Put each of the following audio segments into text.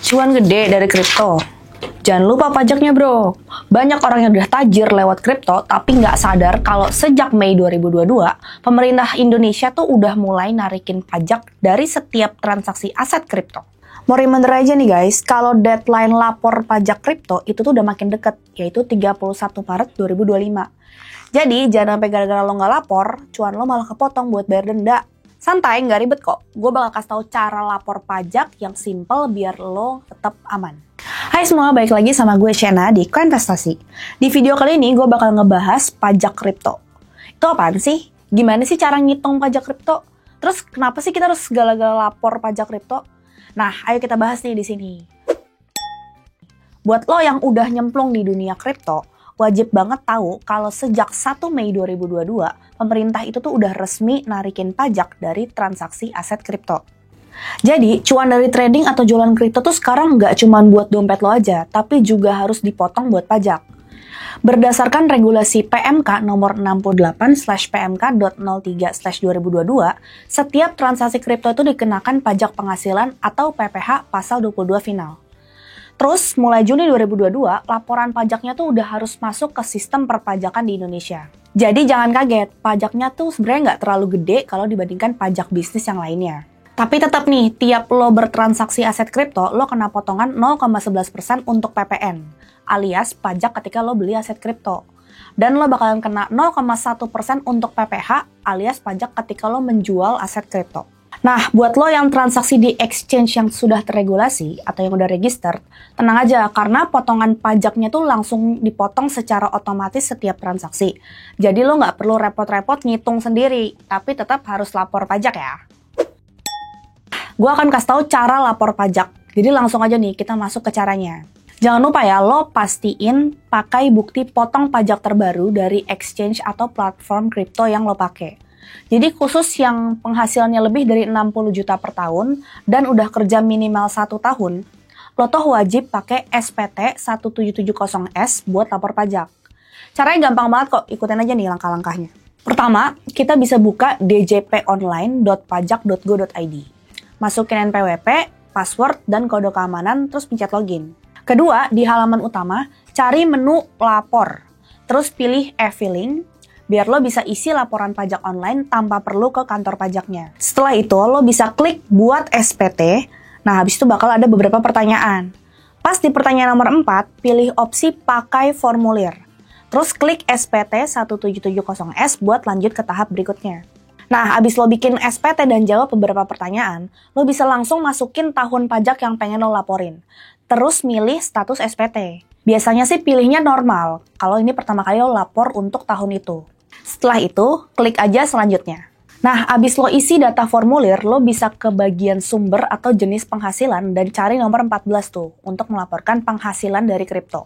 Cuan gede dari kripto. Jangan lupa pajaknya bro. Banyak orang yang udah tajir lewat kripto tapi nggak sadar kalau sejak Mei 2022, pemerintah Indonesia tuh udah mulai narikin pajak dari setiap transaksi aset kripto. Mau reminder aja nih guys, kalau deadline lapor pajak kripto itu tuh udah makin deket, yaitu 31 Maret 2025. Jadi jangan sampai gara-gara lo nggak lapor, cuan lo malah kepotong buat bayar denda. Santai, nggak ribet kok. Gue bakal kasih tahu cara lapor pajak yang simple biar lo tetap aman. Hai semua, balik lagi sama gue Shena di Koinvestasi. Di video kali ini gue bakal ngebahas pajak kripto. Itu apaan sih? Gimana sih cara ngitung pajak kripto? Terus kenapa sih kita harus segala-gala lapor pajak kripto? Nah, ayo kita bahas nih di sini. Buat lo yang udah nyemplung di dunia kripto, wajib banget tahu kalau sejak 1 Mei 2022, pemerintah itu tuh udah resmi narikin pajak dari transaksi aset kripto. Jadi, cuan dari trading atau jualan kripto tuh sekarang nggak cuma buat dompet lo aja, tapi juga harus dipotong buat pajak. Berdasarkan regulasi PMK nomor 68/PMK.03/2022, setiap transaksi kripto itu dikenakan pajak penghasilan atau PPh pasal 22 final. Terus, mulai Juni 2022, laporan pajaknya tuh udah harus masuk ke sistem perpajakan di Indonesia. Jadi jangan kaget, pajaknya tuh sebenarnya nggak terlalu gede kalau dibandingkan pajak bisnis yang lainnya. Tapi tetap nih, tiap lo bertransaksi aset kripto, lo kena potongan 0,11% untuk PPN, alias pajak ketika lo beli aset kripto. Dan lo bakalan kena 0,1% untuk PPh, alias pajak ketika lo menjual aset kripto. Nah, buat lo yang transaksi di exchange yang sudah terregulasi atau yang udah register, tenang aja karena potongan pajaknya tuh langsung dipotong secara otomatis setiap transaksi. Jadi lo nggak perlu repot-repot ngitung sendiri, tapi tetap harus lapor pajak ya. Gue akan kasih tahu cara lapor pajak, jadi langsung aja nih kita masuk ke caranya. Jangan lupa ya, lo pastiin pakai bukti potong pajak terbaru dari exchange atau platform kripto yang lo pakai. Jadi khusus yang penghasilannya lebih dari 60 juta per tahun dan udah kerja minimal 1 tahun, lo tuh wajib pakai SPT 1770S buat lapor pajak. Caranya gampang banget kok, ikutin aja nih langkah-langkahnya. Pertama, kita bisa buka djponline.pajak.go.id. Masukin NPWP, password, dan kode keamanan, terus pencet login. Kedua, di halaman utama, cari menu lapor. Terus pilih e-filing, biar lo bisa isi laporan pajak online tanpa perlu ke kantor pajaknya. Setelah itu, lo bisa klik buat SPT. Nah, habis itu bakal ada beberapa pertanyaan. Pas di pertanyaan nomor 4, pilih opsi pakai formulir. Terus klik SPT 1770S buat lanjut ke tahap berikutnya. Nah, habis lo bikin SPT dan jawab beberapa pertanyaan, lo bisa langsung masukin tahun pajak yang pengen lo laporin. Terus milih status SPT. Biasanya sih pilihnya normal, kalau ini pertama kali lo lapor untuk tahun itu. Setelah itu, klik aja selanjutnya. Nah, abis lo isi data formulir, lo bisa ke bagian sumber atau jenis penghasilan dan cari nomor 14 tuh untuk melaporkan penghasilan dari kripto.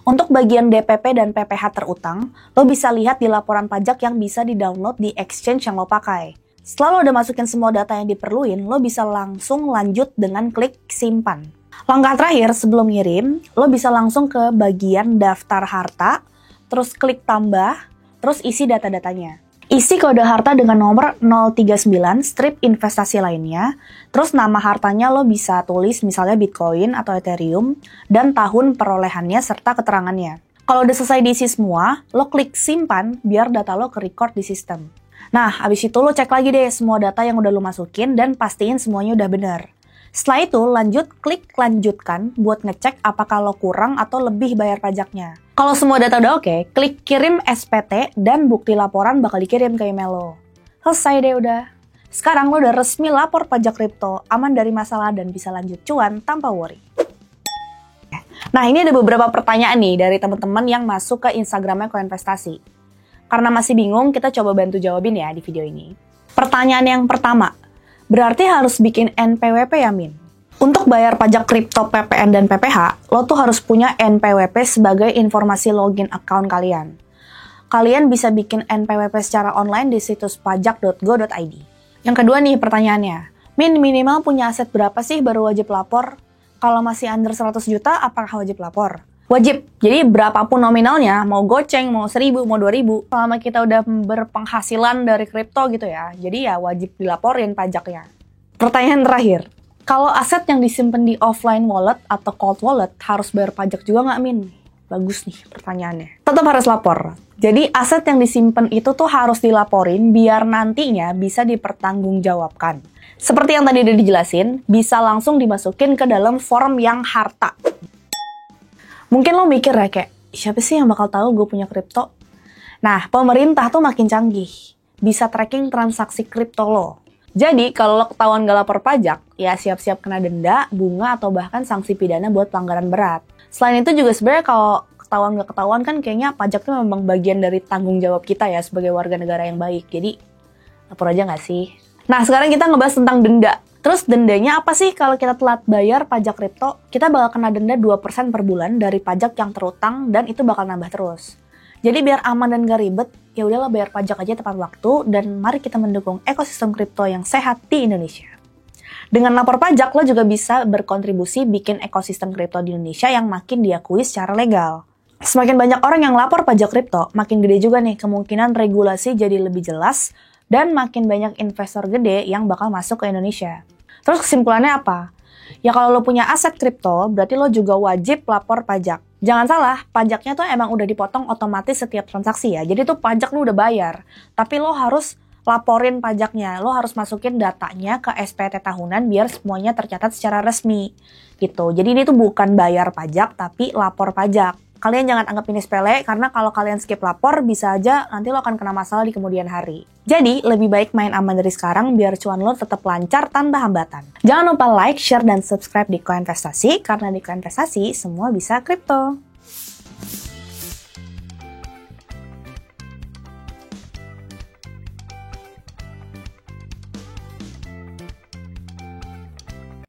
Untuk bagian DPP dan PPh terutang, lo bisa lihat di laporan pajak yang bisa di-download di exchange yang lo pakai. Setelah lo udah masukin semua data yang diperluin, lo bisa langsung lanjut dengan klik simpan. Langkah terakhir sebelum ngirim, lo bisa langsung ke bagian daftar harta, terus klik tambah, terus isi data-datanya. Isi kode harta dengan nomor 039 strip investasi lainnya, terus nama hartanya lo bisa tulis misalnya Bitcoin atau Ethereum, dan tahun perolehannya serta keterangannya. Kalau udah selesai diisi semua, lo klik simpan biar data lo ke-record di sistem. Nah, habis itu lo cek lagi deh semua data yang udah lo masukin dan pastiin semuanya udah bener. Setelah itu, klik lanjutkan buat ngecek apakah lo kurang atau lebih bayar pajaknya. Kalau semua data udah oke, klik kirim SPT dan bukti laporan bakal dikirim ke email lo. Selesai deh udah. Sekarang lo udah resmi lapor pajak kripto, aman dari masalah dan bisa lanjut cuan tanpa worry. Nah, ini ada beberapa pertanyaan nih dari teman-teman yang masuk ke Instagramnya Koinvestasi. Karena masih bingung, kita coba bantu jawabin ya di video ini. Pertanyaan yang pertama, berarti harus bikin NPWP ya, Min? Untuk bayar pajak kripto PPN dan PPh, lo tuh harus punya NPWP sebagai informasi login account kalian. Kalian bisa bikin NPWP secara online di situs pajak.go.id. Yang kedua nih pertanyaannya, Min, minimal punya aset berapa sih baru wajib lapor? Kalau masih under 100 juta, apakah wajib lapor? Wajib, jadi berapapun nominalnya, mau goceng, mau 1.000, mau 2.000, selama kita udah berpenghasilan dari kripto gitu ya, jadi ya wajib dilaporin pajaknya. Pertanyaan terakhir, Kalau aset yang disimpan di offline wallet atau cold wallet harus bayar pajak juga nggak, Min? Bagus nih pertanyaannya. Tetap harus lapor. Jadi aset yang disimpan itu tuh harus dilaporin biar nantinya bisa dipertanggungjawabkan. Seperti yang tadi udah dijelasin, bisa langsung dimasukin ke dalam form yang harta. Mungkin lo mikir ya kayak, siapa sih yang bakal tahu gue punya kripto? Nah, pemerintah tuh makin canggih. Bisa tracking transaksi kripto lo. Jadi, kalau lo ketahuan gak lapor pajak, ya siap-siap kena denda, bunga, atau bahkan sanksi pidana buat pelanggaran berat. Selain itu juga sebenarnya kalau ketahuan gak ketahuan kan kayaknya pajak tuh memang bagian dari tanggung jawab kita ya sebagai warga negara yang baik. Jadi, lapor aja gak sih? Nah, sekarang kita ngebahas tentang denda. Terus dendanya apa sih kalau kita telat bayar pajak kripto? Kita bakal kena denda 2% per bulan dari pajak yang terutang dan itu bakal nambah terus. Jadi biar aman dan gak ribet, ya udahlah bayar pajak aja tepat waktu dan mari kita mendukung ekosistem kripto yang sehat di Indonesia. Dengan lapor pajak, lo juga bisa berkontribusi bikin ekosistem kripto di Indonesia yang makin diakui secara legal. Semakin banyak orang yang lapor pajak kripto, makin gede juga nih kemungkinan regulasi jadi lebih jelas dan makin banyak investor gede yang bakal masuk ke Indonesia. Terus kesimpulannya apa? Ya kalau lo punya aset kripto, berarti lo juga wajib lapor pajak. Jangan salah, pajaknya tuh emang udah dipotong otomatis setiap transaksi ya. Jadi tuh pajak lo udah bayar. Tapi lo harus laporin pajaknya. Lo harus masukin datanya ke SPT tahunan biar semuanya tercatat secara resmi. Gitu. Jadi ini tuh bukan bayar pajak, tapi lapor pajak. Kalian jangan anggap ini sepele, karena kalau kalian skip lapor, bisa aja nanti lo akan kena masalah di kemudian hari. Jadi, lebih baik main aman dari sekarang, biar cuan lo tetap lancar tanpa hambatan. Jangan lupa like, share, dan subscribe di Koinvestasi, karena di Koinvestasi, semua bisa kripto.